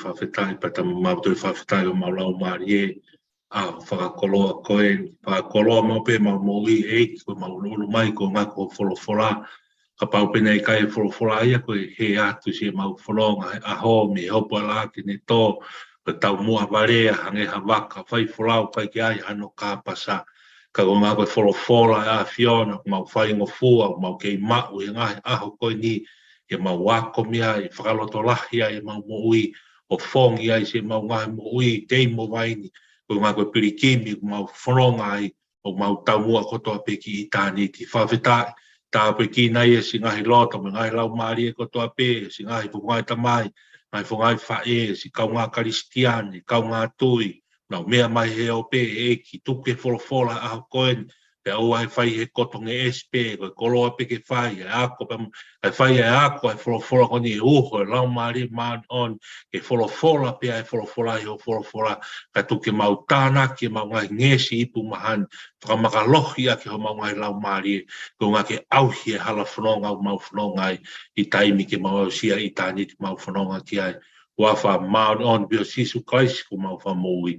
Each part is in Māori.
whawhetai pa tamu mautoi whawhetai o maulau marie a whakakoloa koe, whakakoloa maupe mau moui eiki ko maululu mai ko ngako wholowhola ka paupena i kai wholowhola ia koe he atu si mau wholonga aho me hopo ala ki ne tō ka tau mua varea hange hawaka whai wholau kai ki ai hano ka pasa ka ko ngako wholowhola a Fiona mau whaingo fua mau kei mau i ngahi aho koe ni e mau wako mea i whakaloto lahi ai mau moui o fongi ai se mau ngahi moui tei mo waini ko ngako pirikimi mau wholonga ai o mau taumua kotoa peki i tāni ki whawhetai tā pe ki nai e si ngahi loto me ngahi lau maari e kotoa pe si ngahi pungai tamai ngai whangai whae si kau ngā karistiani kau ngā tui nau mea mai he o pe e ki tupe wholowhola aho koen pe au ai whai he kotonge espe koe koloa pe ke whai e ako ai whai e ako ai wholowhola koni e uho e lau maari man on ke wholowhola pe ai wholowhola i ho wholowhola ka tuke mau tānaki mau ngai ngesi ipu mahan whakamakalohi a ke ho mau ngai lau maari ko ngā ke auhi e hala whanonga o mau whanonga i taimi ke mau au sia i tāni te mau whanonga ki ai wafa man on bio sisu kaisi ko mau whamoui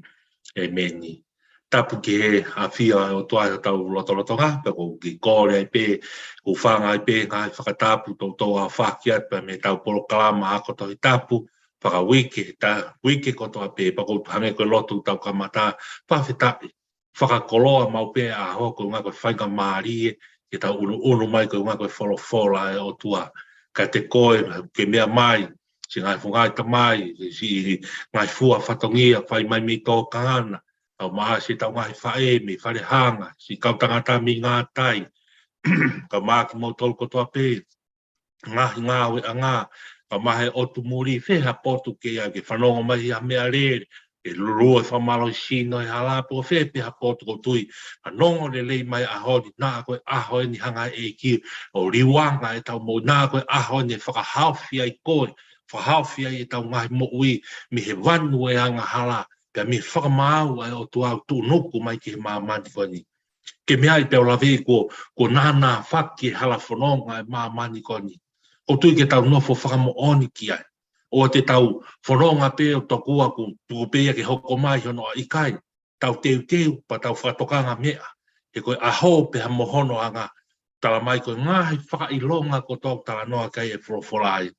e meni tapu ke he a whia o toa o tau lotoloto ngā, pe ko ki kore ai pe, ko whanga ai pe, ngai whakatapu tau tau a whakiat, pe me tau polo kalama ako tau i tapu, whaka wike kotoa pe, pa ko hange koe lotu tau kamata, whawhetapi, whakakoloa mau pe a ho, ko ngā koe whainga maarie, ke tau unu mai ko ngā koe wholofola e o tua, ka te koe, ke mea mai, si ngai whungai tamai, si ngai fua whatongia, whai mai mi tō kāna, au maa si tau ngahi whae me whare hanga, si kau tangata mi ngā tai, ka maa ki mau tolu kotoa pē, ngahi ngā we a ngā, ka mahe otu muri wheha potu ke ia, ke whanonga mai a mea rere, ke lurua whamalo i sino i halapo, wheha peha potu ko tui, ka nongo le lei mai a honi, nā koe aho ni hanga e ki, o riwanga e tau mo, nā koe aho ni whakahawhia i koe, whahawhia i tau ngahi mo ui, mi he wanu e anga hala, pe mi whakamau ai o tuau tu nuku mai ki he māmani koni. Ke mea i peo lawe ko nāna whaki hala whanonga e māmani koni. O tui ke tau nofo whakamo oni ki ai. O te tau whanonga pe o tokua ku tuupea ke hoko mai hono a ikai. Tau teu pa tau whakatokanga mea. He koe aho pe ha mohono anga tala mai koe ngahi whakailonga ko tau tala noa kai e wholowholai.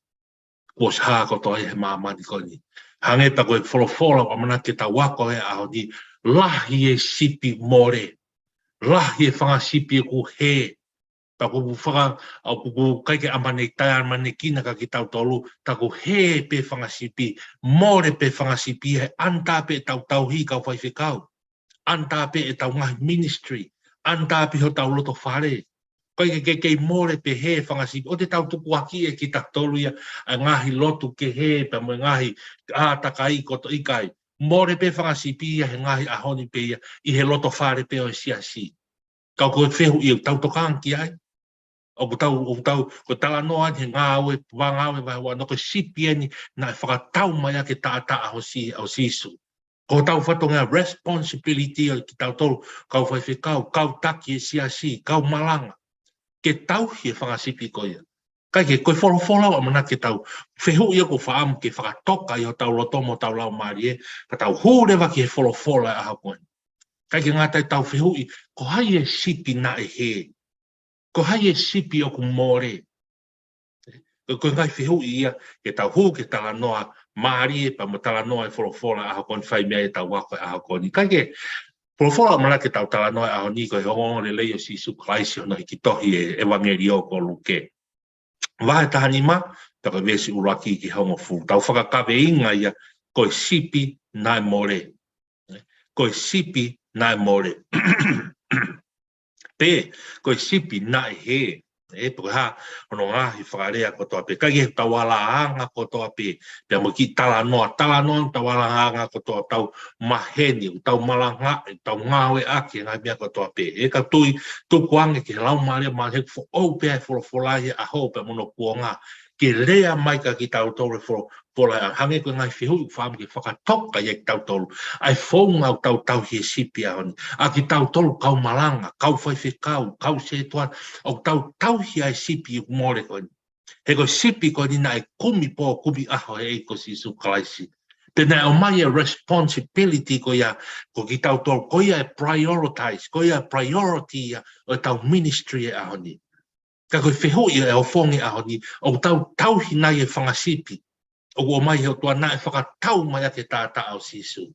Ko shaha ko toi he māmani koni. Hange pa koe wholowhola wa mana ke tau wako e aho ni lahi e sipi more. Lahi e whanga sipi e ku he. Pa ku whaka au ku kaike amane tai amane kina ka ki tau tolu. Ta ku he pe whanga sipi. More pe whanga sipi he anta pe tau tau hi kau whai whikau. Anta pe e tau ngahi ministry. Anta pe ho tau loto whare. Kai ke more pe he whangasipi. O te tau tuku aki e ki taktolu ia a ngahi lotu ke he pa mo ngahi a takai koto ikai. More pe whangasipi ia he ngahi ahoni pe ia i he loto whare pe o siasi. Kau koe whehu i tau tokang ki ai. O tau ko tala noa he ngā aue wanga aue vai hoa no ko sipi ani na whakatau mai a ke tāta aho sisu. Ko tau whatonga responsibility o ki tau tolu, kau whaiwhekau, kau taki e siasi, kau malanga. Ke tau hi e whangasipi ko ia. Kai ke koe wholofola wa mana ke tau whehu ia ko whaamu ke whakatoka i o tau lotomo tau lau maari e, ka tau hūrewa ki he wholofola a hau koe. Kai ke ngātai tau whehu i, ko hai e sipi na e he. Ko hai e sipi o ku more. Ko ngai whehu i ia, ke tau hū ke tala noa maari e, pa mo tala noa e wholofola a hau koe whai mea e tau wako a hau koe. Kai ke wholofola mana ke tau tala noa a hau ni koe hongo le leio si su klaisi ona i ki tohi e evangelio ko luke. Wahe tahani ma, taka vesi uraki ki hongo fu. Tau whakakawe inga ia, koe sipi nai more. Koe sipi nai more. Pe, koe sipi nai he. Porque ha, ono ngahi whakarea ko toa pe. Kai e tawala anga ko toa pe. Pea mo ki tala noa tawala anga ko toa tau maheni, tau malanga, tau ngawe ake ngai mea ko toa pe. E ka tui, tuku ange ke lau maria mahek fo au pe ai wholofolahi a ho pe mono kuonga. Ke rea maika ki tau tolu wholofolahi. Hange ko ngai whihu whaam ke whakatoka i tau tolu. Ai whaunga tau tau hi sipi a honi. A ki tau tolu kau malanga, kau whaiwhekau, kau setuan, au tau hi ai sipi i kumore koe. He koe sipi koe ni nai kumi po kumi aho e eiko si su kalaisi. Tēnei o mai a responsibility ko ia, ko ki tau tolu, ko ia e prioritize, ko ia priority ia o tau ministry e ahoni. Ka koe whehu ia e o whongi ahoni, o tau hi nai e whangasipi. O mai he o tua nai whakatau mai a ke tāta au sisu.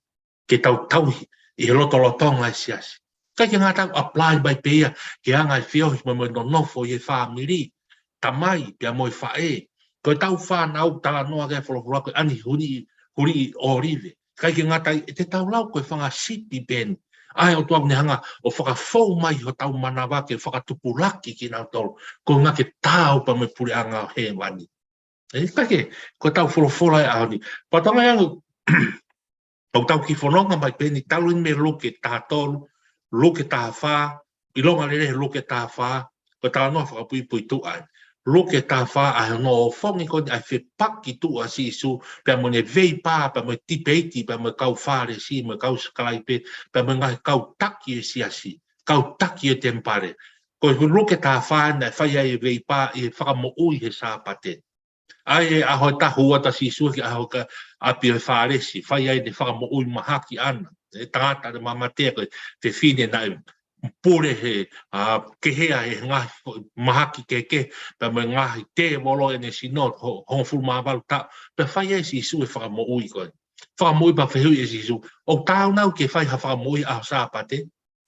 Ke tau hi, i he loto lotonga e siasi. Kai ke ngā tau apply by peia, ke anga i whiohi mo no nofo i e whaamiri, tamai, pia mo i whae. Koe tau whanau tala noa kai wholofura, koe ani huri i orive. Kai ke ngā tai, e te tau lau koe whangasipi ben. Ai o tuau ni hanga, o whakafou mai o tau manawa ke whakatupulaki ki nau tolu, ko ngā ke tau pa me puri anga he wani. E kake, ko tau wholofura e ahoni. Patanga yangu, o tau ki whanonga mai peni, tau in me loke taha tolu, loke taha whā, i longa le rehe loke taha whā, ko tala noa whakapui pui tu ai. Loke taha whā, ai no o whongi koni, ai whepaki tu a si su, pia mo ne vei pā, pia mo tipeiti, pia mo kau whāre si, mo kau sakalai pe, pia mo ngai kau taki e siasi, kau taki e tempare. Ko loke taha whā, nei whaia e vei pā, i whakamo ui he sāpate. Ai e aho tahu ata si su ki aho ka api e whāresi, whai ai ne whakamo ui mahaki ana. E tangata de mamatea koe te whine na pure he kehea he ngahi mahaki keke, pa me ngahi te wolo e ne sinot, hong fulu mawalu ta, pa whai ai si su e whakamo ui koe. Whakamo ui pa whehui e si su. O tau nau ke whai ha whakamo ui aho sāpate,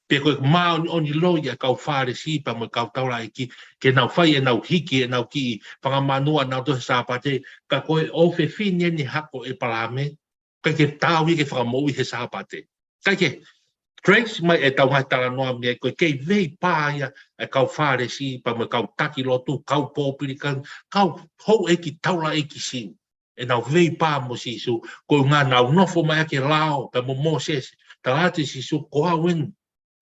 pe koe maa oni loia kau whare si pa mo kau taura e ki ke nau whai e nau hiki e nau ki whangamanua nau tohe sāpate ka koe o whine ni hako e palame kai ke tau i ke whakamoi he sāpate kai ke Trace mai e tau ngai tala noa mea koe kei vei pāia e kau whare si pa mo kau taki lotu kau pōpirikan kau hou e ki taura e ki si e nau vei pā mo si su koe ngā nau nofo mai ake lao pa mo Moses talate si su koa wenu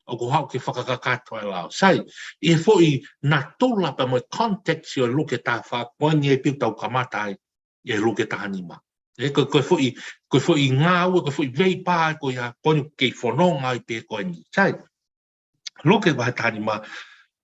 o ko hau ke whakakakato e lao. Sai, i fo i nā tūla pa mo context i o luke tā wha, koe ni e piu tau kamatai i e luke tā hanima. E koe fo i ngā ua, koe fo i vei pā koe ia, koe ni kei whanonga i pe koe ni. Sai, luke wahe tā hanima,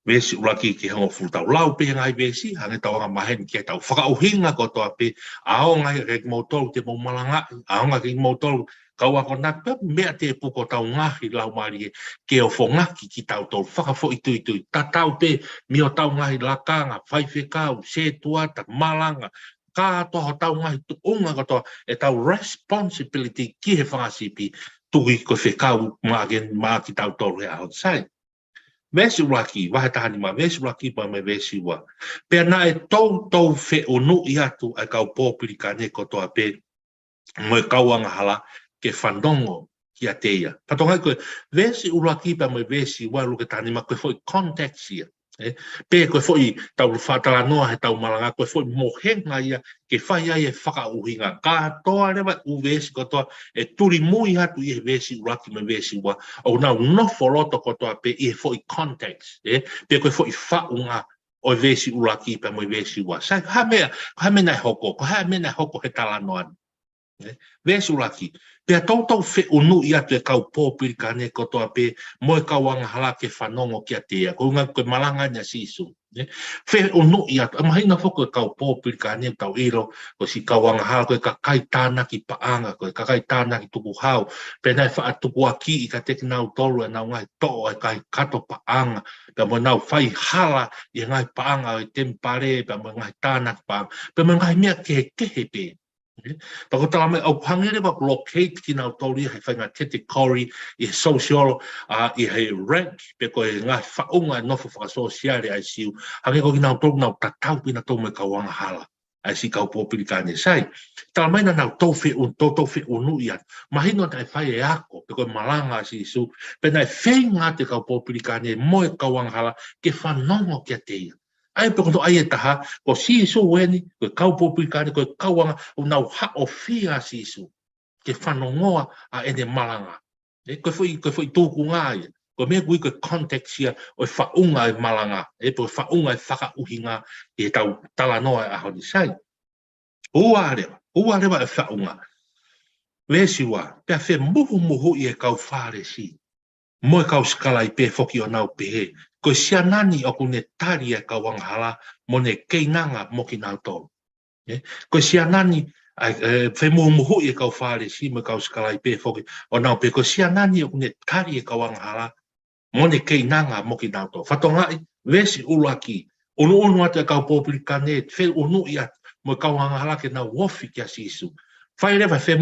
vesi uraki ki hango fultau lau pe ngai vesi, hange tau anga maheni ki tau whakauhinga ko toa pe, ao ngai rek mautolu te maumalanga, ao ngai ki mautolu kau ako naka mea te puko tau ngahi lau maari ke o whongaki ki tau tolu whakafo i tui. Ta tau pe mi o tau ngahi lakanga, whaiwhekau, setuata, malanga, ka toha tau ngahi tu unga katoa e tau responsibility ki he whangasipi tui ko whekau maa ki tau tolu he outside. Vesi uraki, wahe tahani ma, vesi uraki pa me vesi ua. Pea na e tau whe o nu i atu ai kau pōpiri ka ne kotoa pe mo e kauanga hala ke whandongo ki a teia. Patongai koe, vesi uraki pa me vesi ua luke tahani ma koe foi context ia. Pe koe foi tau whatala noa he tau malanga, koe foi mohenga ia ke whai ai e whakauhinga. Ka toa rewa u vesi kotoa e turi mui hatu i he vesi uraki me vesi ua. O nau nofo loto kotoa pe i he foi context. Pe koe foi whaunga o vesi uraki pa me vesi ua. Sai, ha mea nai hoko, ko ha mea nai hoko he tala noa. Vesu laki. Pea tau fe unu ia te kau pōpiri ka ne kotoa pe moe kau anga hala ke whanongo kia tea. Ko ngā koe malanga nia sisu. Fe unu ia, amahina whoko kau pōpiri ka ne tau iro, ko si kau anga hala koe ka kai tāna ki paanga, koe ka kai tāna ki tuku hau. Pe nai wha atuku aki i ka teki nau tolu e nau ngai toa e kai kato paanga. Pe mo nau whai hala i ngai paanga e tempare, pe mo ngai tāna ki paanga. Pe mo ngai mea kehe pe. Tako tala mai au hangere wa locate ki nau tauri hei whainga tete kori i he social i hei rank pe koe ngā whaunga nofo whakasosiare ai siu hange ko ki nau tauri nau tatau pina tau me kawanga hala ai si kau pōpiri kāne sai tala mai na nau tau whi unu iat mahino tai whai e ako pe koe malanga si su pe nai whenga te kau pōpiri kāne moe kawanga hala ke whanongo kia teia ai pe koto ai e taha, ko si isu weni, ko kau pōpiri kāne, ko kauanga, o nau ha o fia si isu, ke whanongoa a ene malanga. Ko fwoi tūku ngā ia, ko mea kui ko context ia, o whaunga e malanga, po whaunga e whakauhinga, e tau tala noa a honi sai. Ua rewa e whaunga. Lesiwa, pia whe muhu i e kau whare si. Moe kau skala i pe foki o nau pehe, ko sia nani o kune tari e kau wanghala mo ne keinanga mo ki nau tō. Ko sia nani, whe muhu i e kau whare si mo kau skala i pe foki o nau pehe, ko sia nani o kune tari e kau wanghala mo ne keinanga mo ki nau tō. Whatongai, wesi ulaki, unu atu e kau pōpiri kane, whe unu i atu mo kau wanghala ke nau wofi kia sisu. Whai rewa whe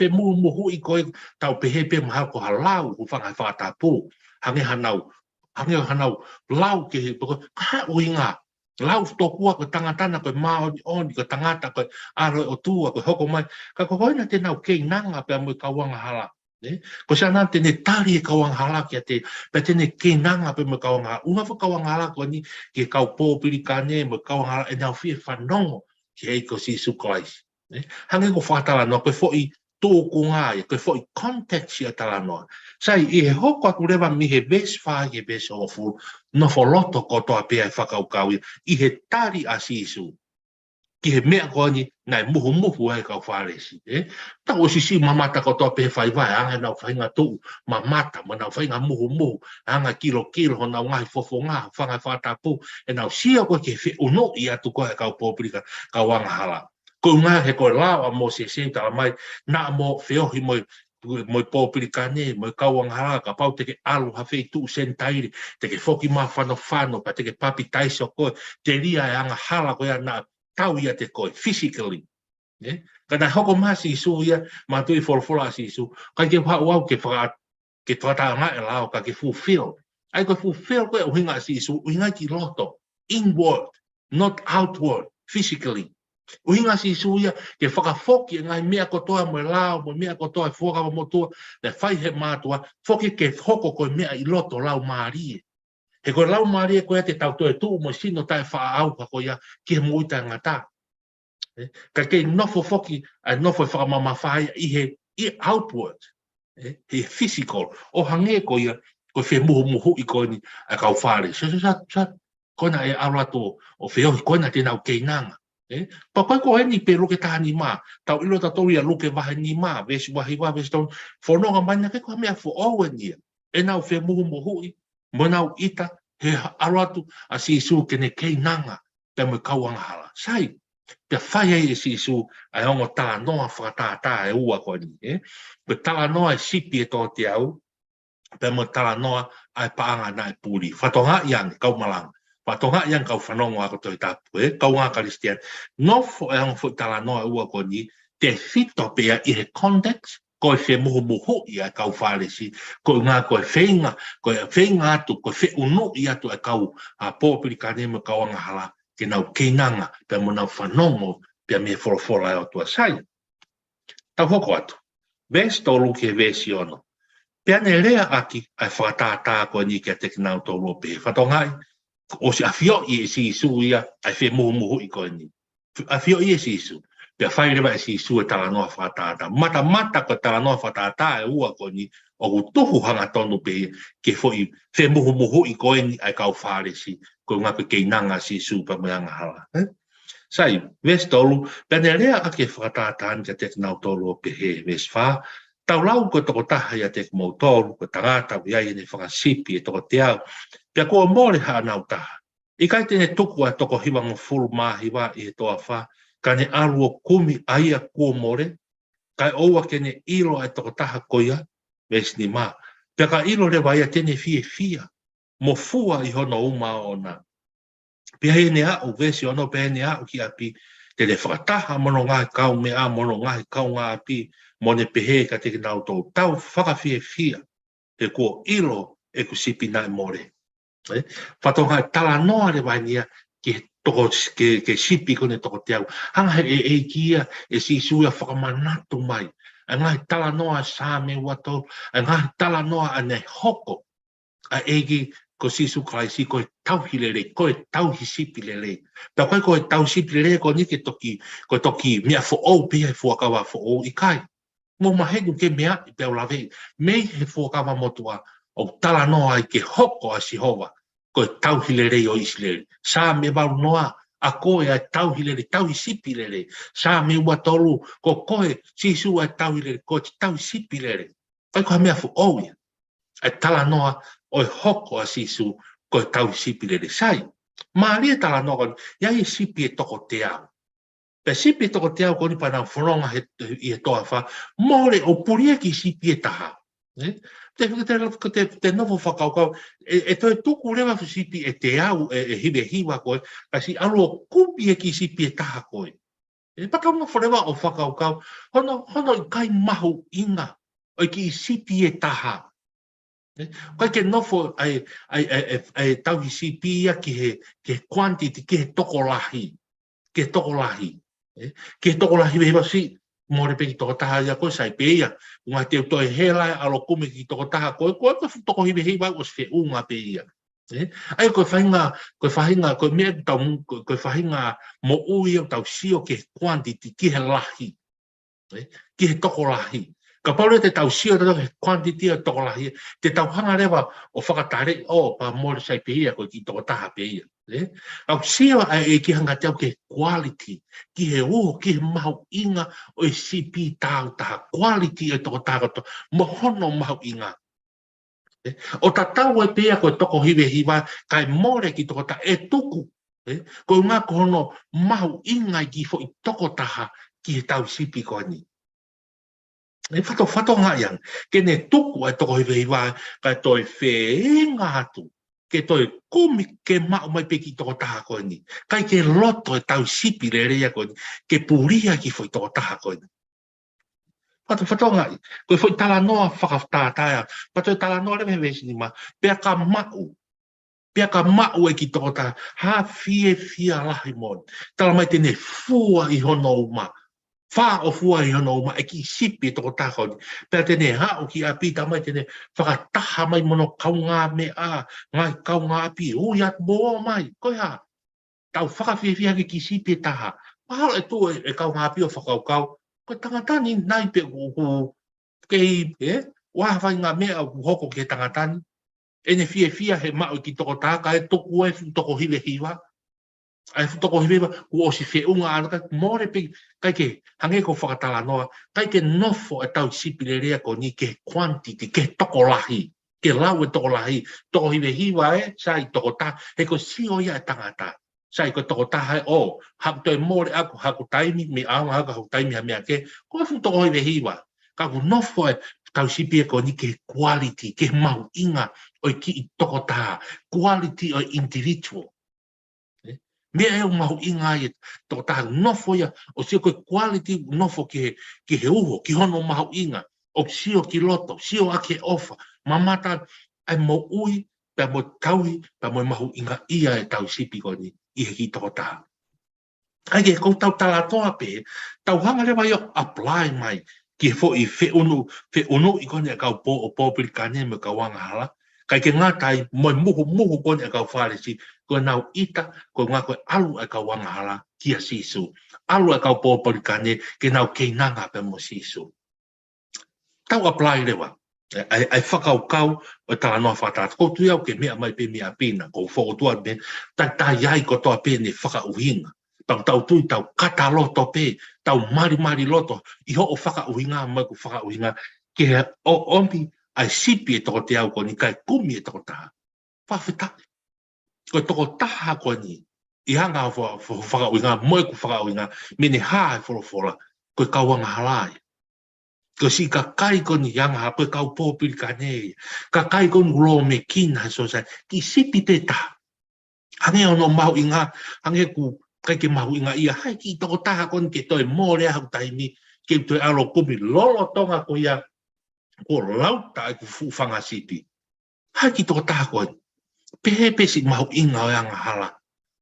muhu i koe tau pehe pe maha ko halau u whangai whātāpū. Hange hanau lau ke he poko ka uinga lau tokua ko tangatana ko mau on ko tangata ko aro o tua ko hoko mai ka ko hoina te nau kei nanga pe mo kawanga hala ko sana te ne tari kawanga hala ke te pe te ne kei nanga pe mo kawanga unga fo kawanga hala ko ni ke kau pōpiri kane mo kawanga hala e nau fie whanongo ke hei ko si suklais hange ko whatala no ko foi tōku ngā, koe fo i context ia tala noa. Sai, i he hoko aku rewa mi he bes whā he bes o fu, no fo loto kotoa pia e whakaukau ia, i he tari a sisu. Ki he mea koa ni, nai muhu ai kau whāresi. Ta o sisi mamata kotoa pia whai vai, anga nau whainga tuu, mamata, ma nau whainga muhu, anga kilo, ho nau ngai fofo ngā, whangai whātapu, e nau sia koe ke whi uno i atu koe kau pōpirika, kau wanga hala. Ko ngā he koe lao a mo se tala mai, nā mo whiohi moi pōpiri kane, moi kauanga hala, ka pau teke alu hawhei tū sentairi, teke whoki mā whano, pa teke papi taiso koe, te ria e anga hala koe nā tau ia te koe, physically. Ka nā hoko mā si isu ia, mā tui wholofola si isu, kai ke whau ke whakata ngā e lao, ka ke fulfill. Ai koe fulfill koe uhinga si isu, uhinga ki loto, inward, not outward, physically. Uhinga si suia ke whakafoki ngai mea kotoa mo lao, mo mea kotoa e fuaka mo tua, le whai he mātua, foki ke hoko koe mea i loto lau maarie. He koe lau maarie koe te tau toe tuu mo sino tae wha au ka koe ki he muita ngata. Ka kei nofo foki, ai nofo whakamama whai i he outward, he physical, o hange koe koe whe muhu i koe ni a kau whare. Sa, koe na e aurato o whiohi, koe na te nau kei nanga. Papai ko ni pe luke tahani ma tau ilo tatou ia luke wahe ni ma vesi wahi wa vesi tau whanonga mai na ke koe mea fu owen ia e nau whe muhu i mo nau ita he aratu a si isu ke ne kei nanga pe mo kauanga hala sai pe whai e si isu a ongo tala noa whakatata e ua koe ni pe tala noa e sipi e tō te au pe mo tala noa ai paanga na e puri whatonga iang kau malanga Patonga yang kau whanongo ako toi tapu, kau ngā karistian. No fo e ang fo tala noa ua ko ni, te whito pia i he context, koe whe muhu i a kau whāresi, koe ngā koe whenga atu, koe whe unu i atu e kau pōpiri ka nema kau anga hala, ke nau keinanga, pia mo nau whanongo, pia me whorofora e o tua sai. Tau hoko atu, vesi tolu ke vesi ono. Pia ne rea aki, ai whakatata koe ni kia teki nau tolu pe, whatongai, o si awhio i e si isu ia, ai whe muhu i koe ni. Awhio i e si isu. Pea whai rewa e si isu e tala noa whatata. Mata ko tala noa whatata e ua koe ni, o ku tuhu hanga tonu pe ke whoi whe muhu i koe ni ai kau whare si, koe ngā pe kei nanga si isu pa meanga hala. Sai, ves tolu, penelea ake whakatataan ka te nau tolu o pehe, ves wha, tau lau ko toko taha ia te mo tolu, ko tangata wiai ne whakasipi e toko te au, pia kua mōre haa nau taha. I kai tene tuku a toko hiwanga fulu mahiwa i he toa wha, ka ne alu o kumi aia kua mōre, kai oua ke ne ilo a toko taha koia, ves ni mā. Pia ka ilo le waia tene fia, mo fua i hono uma ona. Pia he ne au, vesi ono pe ne au ki api, te le whakataha mono ngai kau mea, mono ngai kau ngā api, mo ne pehe ka te nau tau, tau whakafia, te kua ilo e ku sipi nai more. Whatonga tala noa le wainia, ke toko ke sipi kone toko te au. Hanga e kia, e si suia whakamanatu mai. A ngai tala noa sa me wato, a ngai tala noa ane hoko, a egi ko sisu kraisi ko tauhi lele, ko tauhi sipi lele. Ta ko tau sipi lele ko ni ke toki, ko toki mea fo o pia fo kawa fo o ikai. Mo mahedu ke mea pe o lave, me he fo kawa motua o tala noa i ke hoko a Sihova, ko tauhi lele o Israel. Sa me bau noa a koe a tauhi lele, tauhi sipi lele. Sa me ua tolu ko koe sisu a tauhi lele, ko tauhi sipi lele. Kai ko mea fo o ia. A tala noa o hoko a sisu ko tau sipi le sai. Ma lia tala noa, ia i sipi e toko te au. Pe sipi e toko te au koni pana whanonga i e toa wha, more o puria ki sipi e taha. Te novo whakaukau, e toi tuku rewa fu sipi e te au, e hiwe hiwa koe, kasi alo o kupi e ki sipi e taha koe. E paka mo wharewa o whakaukau, hono i kai mahu inga, o ki sipi e taha. Kai ke nofo ai tauhi sipia ki he quantity, ki he tokolahi. Ki he tokolahi. Ki he tokolahi me hewa si, mōre pe ki toko taha ia koe sai pe ia. Unga te toi helai alo kume ki toko taha koe, koe koe toko hiwe hewa o se unga pe ia. Ai koe whahinga, koe mea tau, koe whahinga mo ui o tau sio ki he quantity, ki he lahi. Ki he tokolahi. Ka paure te tau sio te he quantity o toko lahi, te tau hanga rewa o whakatare o pa mōre sai pe ia koe ki toko taha pe ia. Au sio e ki hanga te au ke quality, ki he uho, ki he mahu inga o e sipi tau taha, quality e toko taha to, mo hono mahu inga. O ta tau e pe ia koe toko hiwe hiwa, kai mōre ki toko taha e tuku, koe ngā kohono mahu inga ki fo i toko taha ki he tau sipi koe ni. E whato ngā iang, ke ne tuku e toko hiwe hiwa, kai toi whenga atu, ke toi kumi ke mau mai pe ki toko taha koe ni, kai ke loto e tau sipi re rea koe ni, ke puria ki fo i toko taha koe ni. Whato ngā i, koe fo i tala noa whakaftātāia, pato i tala noa rewe wesi ni ma, pea ka mau e ki toko taha, ha fia lahi mon, tala mai tene fua i hono uma, wha o fua i hono uma e ki sipi e toko taha koe ni, pea tene hao ki a pita mai tene whakataha mai mono kaunga me a, ngai kaunga api, ui at boa mai, koe ha, tau whakawhiawhia ki sipi e taha, mahalo e tu e kaunga api o whakaukau, koe tangatani nai pe kuku kei, wahawhai ngā mea o hoko ke tangatani, ene fia he mau ki toko taha, ka e toku e toko hiwe hiwa, ai toko hiwe ku o si whiunga anaka, mōre pe, kai ke hange ko whakatala noa, kai ke nofo e tau sipi le rea ko ni ke quantity, ke toko lahi, ke lau e toko lahi, toko hiwe hiwa sai toko taha, he ko sio ia e tangata, sai ko toko taha o, haku toi mōre aku, haku taimi, me aunga haku taimi ha mea ke, ko fu toko hiwe hiwa, ka ku nofo e tau sipi e ko ni ke quality, ke mau inga, o ki i toko taha, quality o individual. Mea e o mahu inga i toko taha nofo ia, o sio koe quality nofo ki he uho, ki hono mahu inga, o sio ki loto, sio ake ofa, mamata ai mo ui, pe mo tauhi, pe mo mahu inga ia e tau sipi ko ni, i he ki toko taha. Ai ke kou tau talatoa pe, tau hanga rewa i apply mai, ki he fo i whiunu i kone e kau o pōpiri kane me kau wanga hala, kai ke ngātai moi muhu kone e kau whāresi, koe nau ita, koe ngā koe alu e kau wanga hala kia sisu. Alu e kau pōpiri kane, ke nau keinanga pe mo sisu. Tau apply rewa. Ai whakaukau o tala noa whātāt. Ko tui au ke mea mai pe mea pina, ko whokotua me, tai iai ko toa pe ne whakauhinga. tau tui tau kata loto pe, tau mari loto, I ho o whakauhinga mai ko whakauhinga, ke o ompi ai sipi e toko te au koni, kai kumi e toko taha. Whawhetake. Ko toko taha koni, I hanga whakauhinga, mai ko whakauhinga, mene hae whorofora, ko kauanga halai. Ko si ka kai koni hanga ha, ko kau pōpiri ka nei, ka kai koni ulo me kina so sai, ki sipi te taha. Hange ono mahu inga, hange ku kai ke mahu inga ia, hai ki toko taha koni ke toi mōre hau taimi, ke toi alo kumi lolo tonga ko ia, ko lauta e ku fuwhanga sipi. Hai ki toko taha koni, pehe pesi mahu inga o anga hala.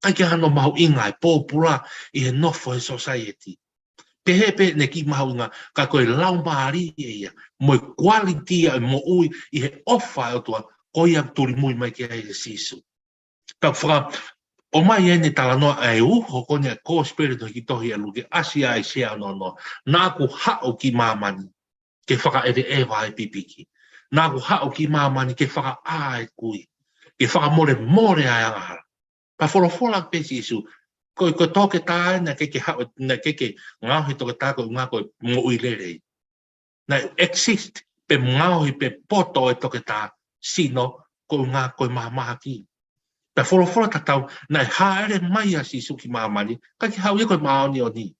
Kai ke hano mahu inga e pōpura I he nofo e society. Pehe pe ne ki mahu inga, ka koe lau maari e ia, mo quality e mo ui I he ofa o tua, ko ia turi mui mai ke ai e sisu. Ka whaka, o mai ene tala noa e uho kone a ko spirito ki tohi alu ke asia ai sea no. Nā ku hao ki mamani, ke whaka ere ewa e pipiki. Nā ku hao ki mamani ke whaka a e kui. Ke whaka more ai angahara. Pa wholofola pesi isu, ko toke tae na keke hao, na keke ngauhi toke tae ko ngā koe mo ui lerei. Na exist pe ngauhi pe poto e toke tae sino ko ngā koe maha ki. Ta wholofola tatau, nai haere mai a si suki mamani, ka ki hau koe maoni o ni.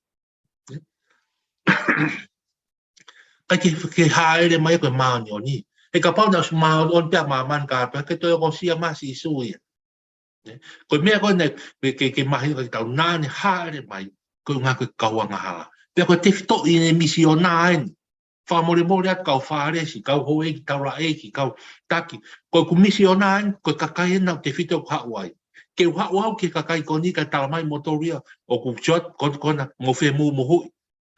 Ka ki haere mai koe maoni o ni. E ka pau na su maoni o pia mamani ka apea, ke toi o sia ma si suia. Koe mea koe nei, ke mahi ka ki tau, nāne haere mai, koe ngā koe kauanga hala. Pea koe te fito I ne misi o nāeni. Whamore atu kau whāresi, kau ho eki, kau la eki, kau taki. Koe ku misi o nāen, koe kakai enau te whito hauai. Ke hauau ke kakai koni ka talamai motoria, o ku shot, kona mo whea mu mo hui.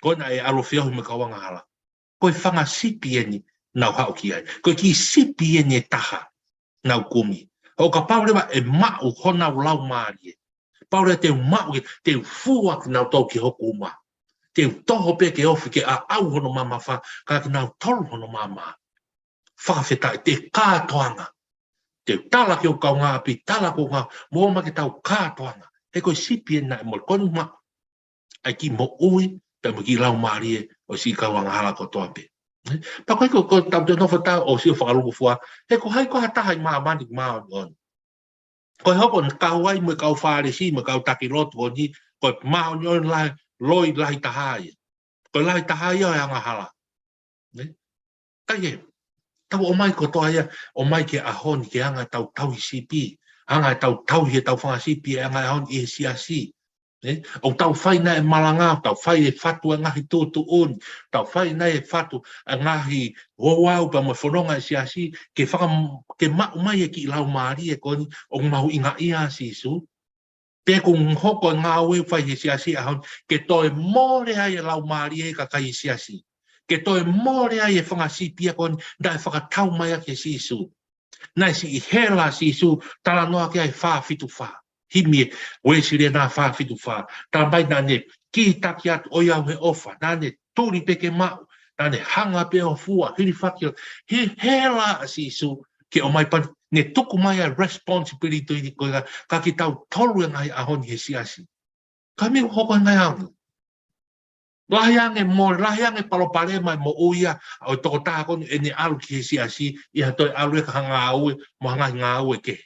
Kona e alo whiahu me kauanga hala. Koe whanga sipi eni nau hau ki ai. Koe ki sipi eni e taha nau kumi. O ka paurewa e mau hona lau maari e. Paurewa te mau, te fuak nau tau ki hoku uma. Te toho pe ke ofi ke a au hono mama wha, ka ki nau tolu hono mama. Whawhetai, te kātoanga. Te tala ki o kau ngā api, tala ko ngā, mō ma ke tau kātoanga. He koe sipi e nai mo konu ma, ai ki mo ui, pe mo ki lau maari e, o si kauanga hala ko toa pe. Pa koe ko tau te nofa tau, o si o whakaluku fua, he ko hai ko hataha I maa mani ki maa on. Koe hoko na kau ai mo kau whaare si, mo kau taki rotu o ni, koe maa on lai, loi lahi tahai. Ko lahi tahai o anga hala. Kai e, tau o mai ko toa ia, o mai ke ahoni ke anga tau I sipi. Anga tau he tau whanga sipi, anga ahoni I he siasi. O tau whaina e malanga, tau whai e whatu a ngahi tūtu un, tau whaina e whatu a ngahi wawau pa mo whanonga e siasi, ke mau mai e ki lau maari e koni, o mahu inga ia sisu. Pe kung hoko ngā ue whai he siasi ahon, ke toe more ai e lau maari e ka kai siasi. Ke toe more ai e whanga sipia koni, dai whakatau mai ake sisu. Nai si I hela sisu, tala noa ke ai whawhitu wha. Himi e, wesi rea nā whawhitu wha. Tala mai nane, ki taki atu o iau he ofa, nane tūri peke mau, nane hanga pe o fua, hiri whakio, he hela sisu, ke o mai pan, ne tuku mai a responsibility I koe ka ki tau tolu e ngai ahoni he siasi. Ka mi hoko ngai angu. Lahiange mo, lahiange palopare mai mo uia, o toko taha koni e ne alu ki he siasi, I hatoi alu e ka hanga aue, mo hanga ngā aue ke.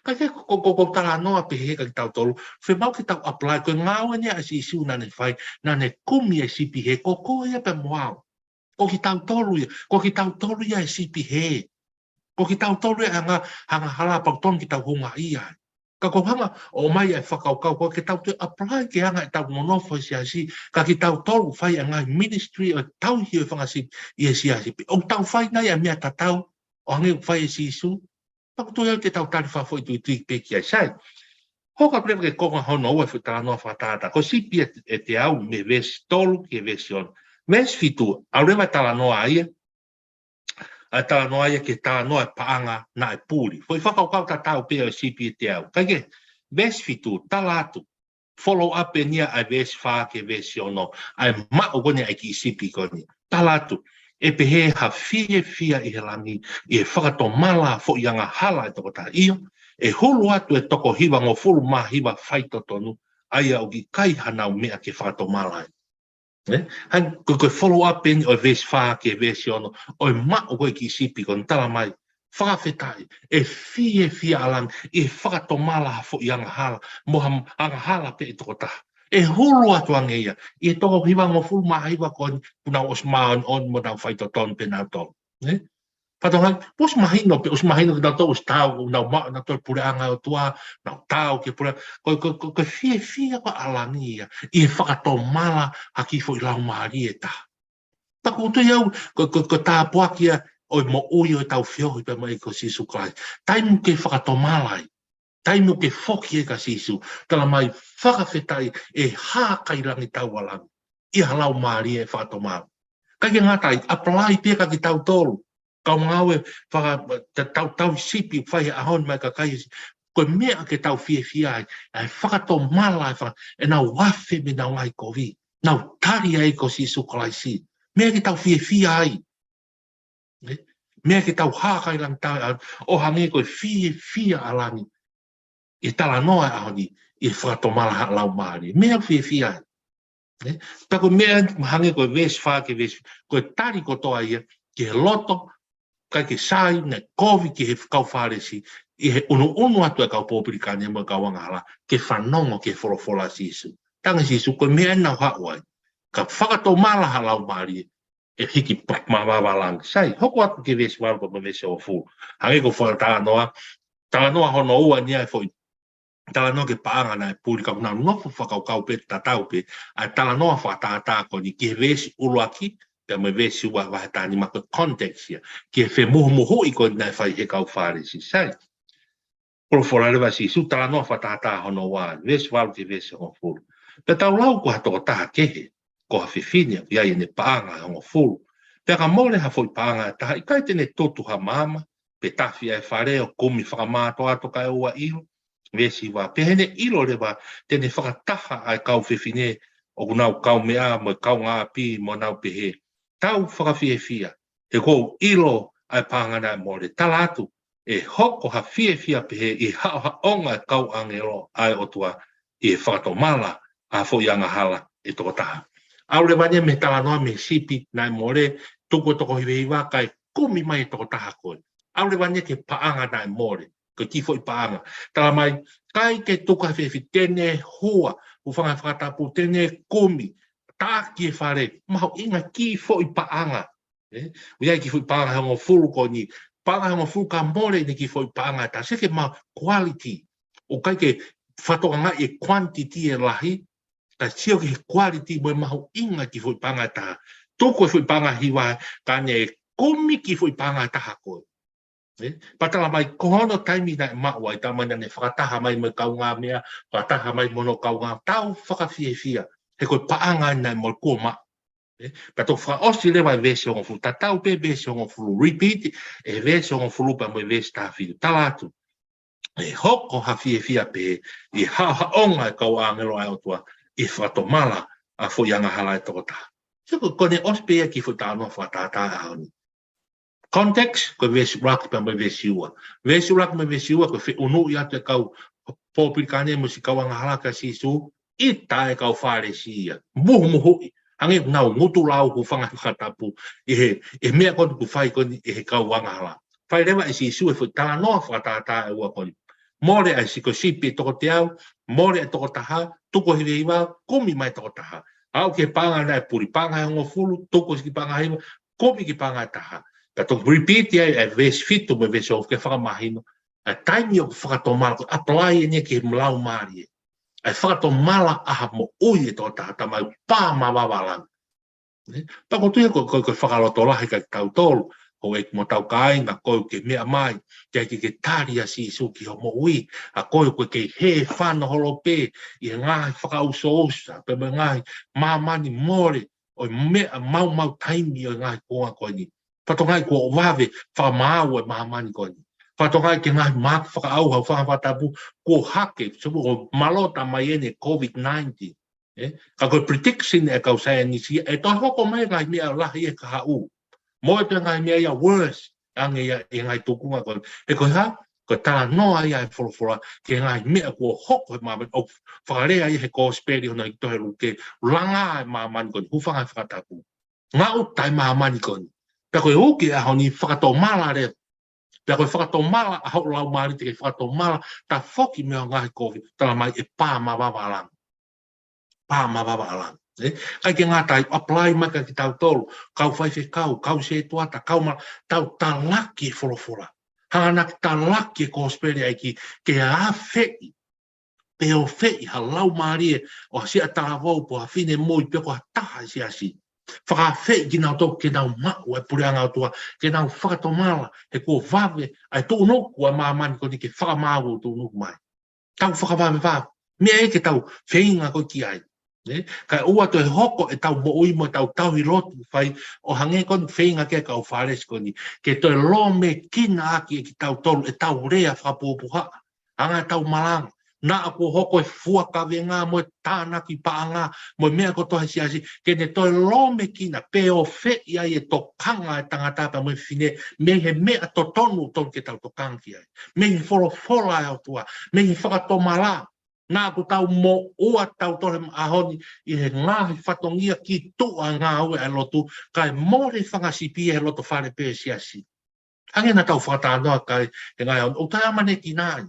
Ka ke ko tala noa pe he ka ki tau tolu, whi mau ki tau apply, koe ngā aue ne a si isu nane whai, nane kumi e sipi he, ko ia pe moau. Ko ki tau tolu ia e sipi he. Ko ki tau tolu e hanga hala pang ton ki tau hunga ia. Ka ko hanga o mai e whakaukau, ko ki tau te apply ki hanga e tau monofo I siasi, ka ki tau tolu whai a ngai ministry o tau hi o whangasip I e siasi. O tau whai nai a mea tatau, o hangi whai e sisu, paku tu te tau tari whafo I tui peki ai sai. Hoka prema ke konga hono ua whitala noa whatata, ko sipi e te au me vesi tolu ki e vesi on. Vesi fitu, au rewa tala noa aia, a tala noa ia ke tala noa e paanga na e pūri. Foi whakaukau ta tau pia o sipi e te au. Kaike, vesi fitu, tala atu, follow up e nia ai vesi wha ke vesi ono, ai mao kone ai ki sipi kone. Tala atu, e pehe ha fia I he langi, I e whakato mala fo ianga hala e toko ta iyo, e hulu atu e toko hiwa ngo fulu ma hiwa whaito tonu, ai au ki kai hana o mea ke whakatomala. Han ko follow up in o ves fa ke ves ono o ma o ki sipi kon tala mai whakawhetai fie alang whakatomala fo i hala mo hala pe toko taha. Hulu atu angeia, toko hiwa ngo fulu mahaiwa kon puna os maan on mo nau whaito ton pe nau ton. Patongan, pos mahino pe os mahino na to os tau na ma na to pura anga o tua na tau ke pura ko fie ko alangia whakatomala haki fo i lau marieta. Ta ko to iau ko ta poakia o mo ui o tau fio i pe mai ko sisu Christ. Taimu ke whakatomala ai. Taimu ke foki e ka sisu. Tala mai whakawhetai hākai rangi tau alang. I halau maari e whakatomala. Kai ngatai, apply pia ka ki tau tolu. Kau ngawe tau sipi whai ahon mai ka kai. Ko mea ke tau fie ai. Ai whakatomala e nau wafe me nau ai kovi. Nau tari ai ko sisu Christ. Mea ke tau fie ai. Mea ke tau hākai lang tau. O hangi ko fie alangi. I tala noa ahoni. I whakatomala lau maari. Mea fie ai. Tako mea hangi ko ves wha ke ves. Ko tari ko toa ia. Ke loto. Kai ke sai ne kovi ki he kau wharesi. I he unu atu e kau pōpirikane mo kau wangala. Ke whanongo ke wholofola sisu. Tanga sisu ko mea nau hawai. Ka whakatomala lau maari. E hiki mawawalang. Sai, hoko atu ke ves wala ko mese o fu. Hangi ko whala tā noa hono ua nia e fwoi. Tala noa ke paanga na e pūri kau nau nofu whakau pe tatau pe. Ai tala noa whakatata ko ni ki he ves uluaki. Ka me vesi wa tāni mako context ia. Ki he muhu i ko nai whai he kau wharesi. Sai. Polo whora rewa si su tala noa whatata hono wā. Vesi walu ki vesi hongo furu. Pe tau lau ko hatoko taha kehe. Ko ha whiwhinia. Ia i ne paanga hongo furu. Pe ka mole ha fwoi paanga taha. I kai tene totu ha mama. Pe tafi ai whareo. Kumi whakamāto ato kai ua ilo. Vesi wa. Pe hene ilo rewa. Tene whakataha ai kau whiwhine. O nau kau mea mo kau ngā pi mo nau pehe. Tau whakawhiewhia. He kou ilo ai pāngana mōre talatu. E hoko ha whiewhia pehe i ha onga kau angelo ai otua i whakatomala a fo ianga hala e toko taha. Aure wane me tala noa me sipi nai mōre toko hiwehiwa kai kumi mai toko taha koe. Aure wane ke paanga nai mōre. Ko kifo i paanga. Tala mai kai ke tuka whiewhi tene hua. Ufanga whakatapu tene kumi. Tā ki e whare, maho inga ki fo i paanga. Uiai ki fo i paanga hongo fulu ko ni. Paanga hongo fulu ka more ni ki fo i paanga. Tā seke ma quality. O kai ke whatoka nga e quantity e lahi. Tā sio ki quality mo e maho inga ki fo i paanga tā. Toko e fo i paanga hiwa. Kāne e komi ki fo i paanga taha koe. Patala mai kohono taimi na e maua. I tā mai nane whakataha mai mo kau ngā mea. Whakataha mai mono kau ngā. Tau whakawhiewhia. He koe paanga nai mo kua ma. Pato wha osi lewa e vese hongo fulu. Tatau pe vese hongo fulu. Repeat. E vese hongo fulu pa mo e vese tā whiu. Talatu. E hoko ha whiewhia pe. I onga e kau angelo ai otua. I whatomala a fo ianga hala e toko taha. So kone osi pe ki fo tā noa whatata ahoni. Context. Ko vese raki pa mo e vese ua. Vese raki mo e vese ua. Ko whi unu i atu e kau pōpirikane mo si kau anga hala ka sisu. I tā e kau whare siia. Muhu. Hange nau ngutu lau ku whanga whakatapu. E mea koni ku whai koni e he kau wanga hala. Whai rewa e si isu e whai tala noa whakatata e ua koni. More ai siko sipi e toko te au. More e toko taha. Tuko hiwe iwa. Kumi mai toko taha. Au ke panga nai puri. Panga hongo fulu. Tuko siki panga hiwa. Kumi ki panga taha. Kato repeat e vesi fitu me vesi of ke whakamahino. A taimi o whakatomala. Apply e ne ke mlau maari e. Ai whakatomala aha mo ui e tō taha mai pā mawawalang. Pako tuia ko whakaloto lahi kai tau tolu. Ko e mo tau kāinga koe ke mea mai. Kia ke tāri a si suki ho mo ui. A koe ke he whana holo pē. I ngāhi whakausa. Pe me ngāhi māmani more. O mea mau taimi o ngāhi koa koe ni. Pato ngai ko wawe whamau e māmani koe ni. Whatongai ke ngai mak whakaau hau whakawhatapu ko hake, so malota mai ene COVID-19. Ka koe prediction e kau sae nisi, e toa hoko mai ngai mea lahi e ka hau. Mo e te ngai mea ia worse, ange ia e ngai tukunga koe. E koe ha, ko tala noa ia e wholofora ke ngai mea kua hoko he mamani o whakarea i he kōsperi hona i tohe luke langa e mamani koni hufanga whakatapu. Ngā utai mamani koni. Pea koe uke a honi whakato mala rea. Pea koe whakato mala a hau lau maari te ke whakato mala ta whoki mea ngahi kofi tala mai e pā mawawa alang. Pā mawawa alang. Kai ke ngā tai apply maka ki tau tolu, kau whaiwhe kau se tuata, kau ma tau talaki e wholofora. Hana ki talaki e kōsperi ai ki ke a whei, pe o whei ha lau maari e o si a tarawau po a whine moi pe ko a taha si asi. Whaka whei ki nau tō ke nau mau e pureanga tua, ke nau whakatomala he ko wawe ai tō noku a mamani ko ni ke whakamāu tō noku mai. Tau whakawawe wawe, mea e ke tau wheinga ko ki ai. Kai ua to e hoko e tau mo'ui mo tau hi lotu whai o hange kon whainga ke kau whares koni ke to e lo me kina aki e ki tau tolu e tau rea whapupuha anga tau malanga na ako hoko e fuaka venga mo e tāna ki paanga mo mea ko tohe siasi ke ne to e lo me kina pe o whe ia e to kanga e tangatapa mo whine me he mea to tonu ton ke tau to kangi ai me hi wholofola e au tua me hi whakatomala nā ku tau mo ua tau tohe ahoni i he ngāhi whatongia ki tua ngā ue e lotu kai mōre whangasipi e loto whare pē siasi. Hange na tau whakatanoa kai he ngai honi, o tai amane ki nāi.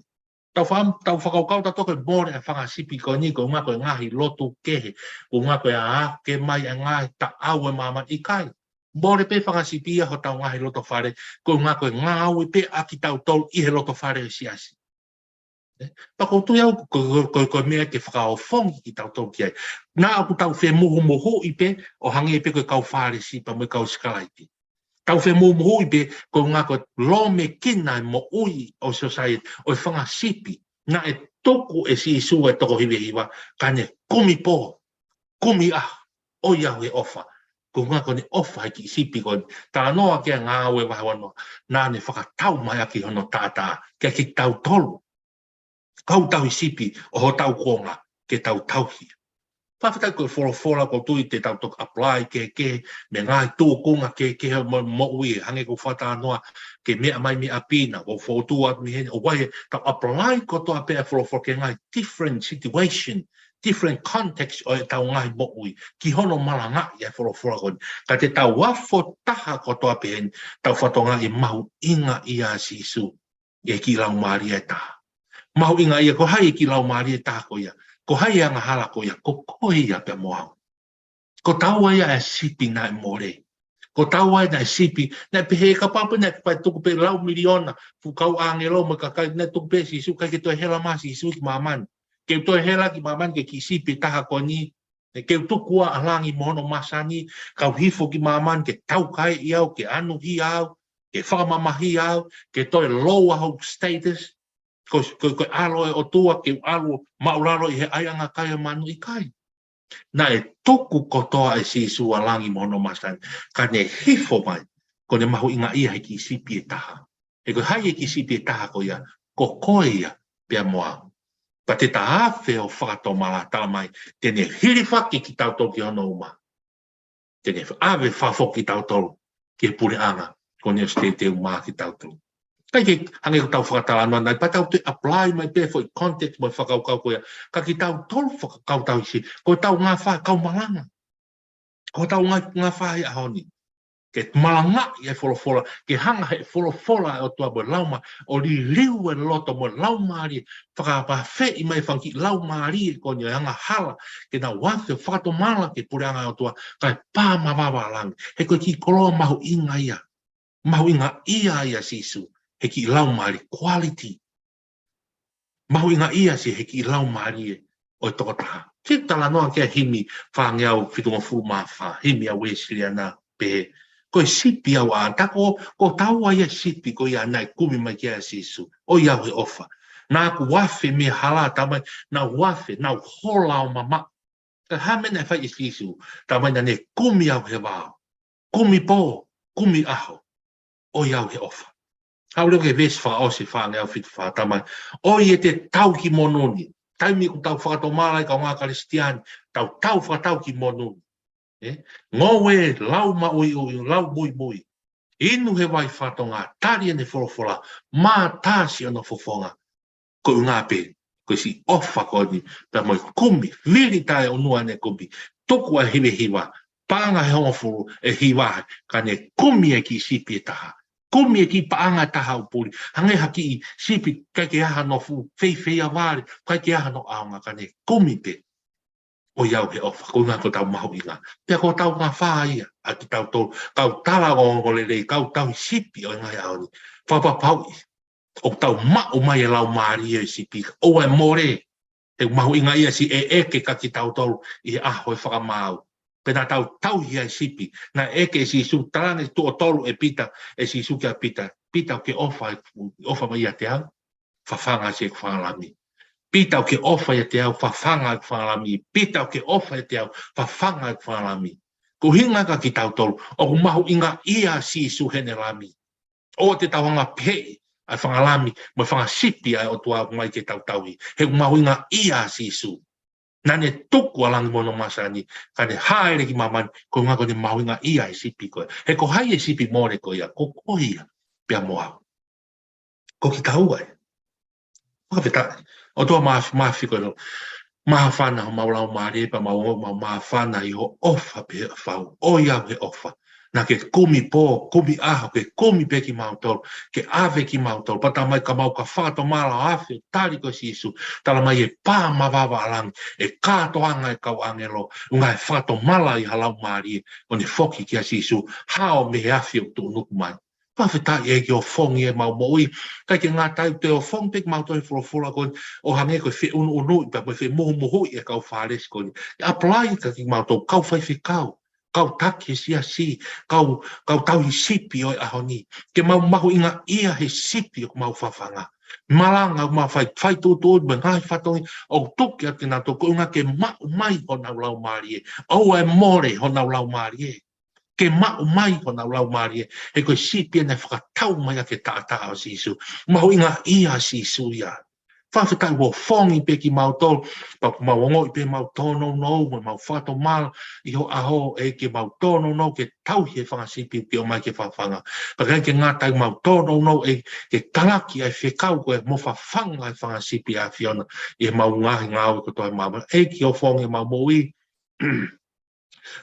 Tau whakaukau ta toke mōre e whangasipi ko ni ko ngā koe ngāhi lotu kehe, ko ngā koe a ke mai e ngāhi ta au e māman i kai. Mōre pē whangasipi e ho tau ngāhi loto whare, ko ngā koe ngā ue pē a ki tau tolu i he loto whare siasi. Pa ko tu iau ko mea ke whakao whongi ki tau tau ki ai. Nā aku tau whe muhu i pe, o hange pe koe kau whare si pa mo kau skalaiti. Tau whe muhu i pe, ko ngā koe lo me kina mo ui o society, o i whanga sipi, nā e toku e si isu e toko hiwe hiwa, kane kumi po, kumi o iau e ofa. Ko ngā koe ni ofa ki sipi koe, tā noa kia ngā ue wahe wanoa, nā ne whakatau mai aki hono tātā, kia ki tau tolu. Kau tau i sipi o ho tau konga ke tau tauhi. Whawhitai koe whorofora ko tui te tau tok apply ke me ngai tū konga ke mo ui hange ko whata noa ke mea mai mea pina o whotua mi hene o wai tau apply ko toa pēr whorofora ke ngai different situation, different context o e tau ngai mo ui ki hono malanga i a whorofora koe. Ka te tau wafo taha ko toa pēr tau whatonga i mahu inga i a sisu e ki lau maari e taha. Mahu inga ia ko hai ki lau maari e tāko ia. Ko hai anga hala ko ia. Ko koe ia pe moau. Ko taua ia e sipi na e more. Ko taua ia na e sipi. Na e pehe ka papa na e pai tuku pe lau miliona. Fu kau angelo mo ka kai na tuku pe si isu. Kai ke toi hela masi isu ki maman. Ke toi hela ki maman ke ki sipi taha ko ni. Ke tuku a alangi mono masani. Kau hifo ki maman ke tau kai iau. Ke anu hi au. Ke whakamamahi au. Ke toi lower hope status. Ko alo e o tua ke alo mauraro i he aianga kai manu i kai. Na e toku kotoa e si sua langi mono masani. Ka ne hifo mai, ko ne mahu inga ia he ki sipi e taha. E ko hai e ki sipi e taha ko ia, ko koe ia pia moa. Pa te tahawe o whakato mala tā mai, tene hiriwhaki ki tau tau ki hono uma. Tene awe whafo ki tau tau ki he pure anga, ko ne ste te uma ki tau tau. Kai ke hange ko tau whakatala noa nai, pa tau te apply mai pe for context mai whakaukau koea. Ka ki tau tolu whakakau tau isi, ko tau ngā whae kau malanga. Ko tau ngā whae ahoni. Ke malanga i e wholofora, ke hanga he wholofora o tua mo lauma, o li liu e loto mo laumaari, whakapa whei mai whanki laumaari ko ni hanga hala, ke na wafe whakatomala ke pureanga o tua, kai pā mawawa langi. He koe ki koroa mahu inga ia. Mahu inga ia sisu. He ki lau maari quality. Mahu inga ia si he ki lau maari e o i toko taha. Ke tala noa kia himi whaangeau whitunga fuma wha, himi a Wesley ana pehe. Ko e sipi au a, tako ko taua ia sipi ko ia nai kumi mai kia sisu. O iau he ofa. Nā ku wafe me hala tamai, nā wafe, nā hola o mama. Ka hamena e whai sisu, tamai na ne kumi au he wao. Kumi po, kumi aho. O iau he ofa. Haure ke ves wha o se wha ngau whitu wha tamai. O i e te tau ki mononi. Taimi ku tau whakato malai ka ngā karistiani. Tau whakatau ki mononi. Ngō e lau ma ui ui, lau mui mui. inu he wai whatonga, tari ne wholofola, mā tāsi ana fofonga, ko ngā pe, ko si ofa ko ni, ta mai kumi, viri tae o nua ne kumi, toku a hiwe hiwa, pānga he honga furu e hiwa, ka ne kumi e ki sipi e taha, kumi e ki paanga taha o puri, hange haki i sipi kai ke aha no fu, fei a wāre, kai ke aha no aonga, ka ne kumi pe, o iau he ofa, ko ngā ko tau mahu i ngā. Pea ko tau ngā whaa ia, a ki tau tō, kau tala o ngole rei, kau tau sipi o ngai aoni, whapapau i, o tau mao mai e lau maari e sipi, o e more, he mahu i ngā ia si e eke ka ki tau tolu, i aho e whakamau. Pena tau hia e sipi, na eke si su tarange tu o tolu e pita, e si su kia pita, pita o ke ofa mai a te au, whawhanga se e whangalami. Pita o ke ofa e te au, whawhanga e whangalami. Pita o ke ofa e te au, whawhanga e whangalami. Ko hinga ka ki tau tolu, o ku mahu inga ia si su hene lami. O te tauanga pe, ai whangalami, mai whangasipi ai o tua mai ke tau-taui. He mahu inga ia si su. Nane tuku alangi mono masani, ka ne haere ki mamani, ko ngā ko ne mahu inga ia e sipi koe. He ko hai e sipi more ko ia, ko ia, pia moa. Ko ki tau ai. Whakawhita, o tua mawhiko no, mawhana o maulau maarepa, mawhana i ho ofa pe whau, o iau he ofa. Na ke kumi pō, kumi aho, ke kumi pe ki mautoro, ke ave ki mautoro, pata mai ka mau ka whāto mala awe, tari ko si isu, tala mai e pā mawawa alangi, e kāto anga e kau angelo, unga e whāto mala i halau maari, o ne whoki ki a si isu, hao me he afi o tū nuku mai. Pawhita e ki o whongi e mau moui, kai ke ngā tau te o whong pek mautoro i whulofula koni, o hange koe whi unu, pa koe whi muhu e kau whāres koni. Apply ka ki mautoro, kau whai whi kau. Kau taki si a si, kau tau hi sipi oi aho ni. Ke mau mahu inga ia he sipi o mau whawhanga. Malanga mau whai tūtū, me ngai whatongi, o tuki ati nā tōku unga ke mau mai ho nau lau maari e. Au e more ho nau lau maari e. Ke mau mai ho nau lau maari e. He koe sipi e nei whakatau mai a ke tātaa o sisu. Mahu inga ia sisu ia. Whawhitai wo whongi pe ki mau tolu, pa mau ngoi pe mau tono no, mau whato mala, i ho aho e ke mau tono no, ke tauhi e whangasipi ki o mai ke whawhanga. Pa kai ke ngā tau mau tono no, e ke talaki ai whekau koe, mo whawhanga e whangasipi a whiona, i mau ngahi ngāwe ko toi mau, e ki o whongi mau moi,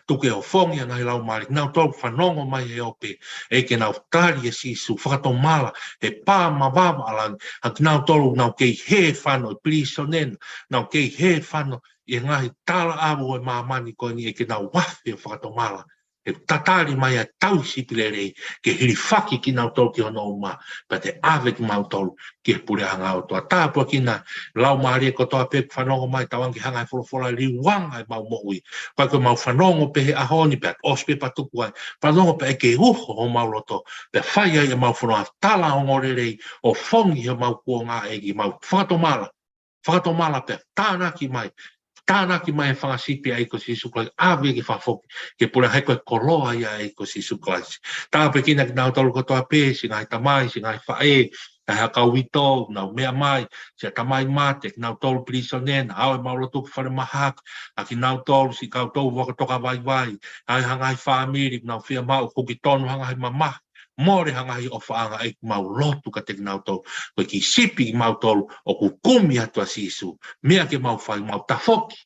tuke o whongi anai lau maari, nau tolu whanongo mai e ope, e ke nau tari e sisu, whakato mala, e pā mawawa alangi, haki nau tolu nau kei he whano, pliso nena, nau kei he whano, e ngahi tala awu e mamani koe ni e ke nau wafi o whakato mala, e tatari mai a tau sipirerei, ke hiri whaki ki nau tolu ki hono uma, pa te ave ki mau tolu, ki he pure hanga o toa. Tāpua ki nā, lau maari e kotoa pepe whanongo mai, tawangi hanga e wholofola riwanga e mau mohui, pai koe mau whanongo pe he ahoni pe, ospe patuku ai, whanongo pe e ke uho o mau loto, pe whai ai e mau whanonga tala o ngorerei, o whongi he mau kua ngā egi, mau whakato mala pe, tānaki mai e whangasipi a eko si suklai, ave ki whafoki, ke pura hei koe koloa ia eko si suklai. Tāpe kina ki nau tolu kotoa pe, si ngai tamai, si ngai whae, ka hea kau wito, nau mea mai, si a tamai mate, ki nau tolu pliso nena, hau e maulotu ki whare mahak, a ki nau tolu si kau tolu wakatoka vai, hai hangai whaamiri, nau whia mau, kuki tonu hangai mamah, more hangai o whaanga e mau lotu ka te ki nau tolu, koe ki sipi ki mau tolu, o ku kumi atua sisu, mea ke mau whai, mau tafoki,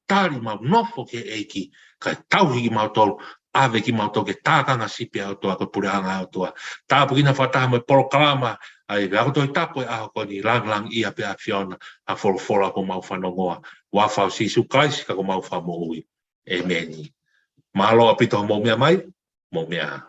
tari mau nofo ke eiki, kai tauhi ki mau tolu, ave ki mau tolu ke tākanga sipi au toa, koe purehanga au toa. Tāpu kina whataha me porokalama, ai ako toi tapo e aho koni, lang ia pe a whiona, a wholofola ko mau whanongoa, wawhau sisu kaisi ka ko mau whamoui. Amen. Mahalo apito mo mea mai, mo mea.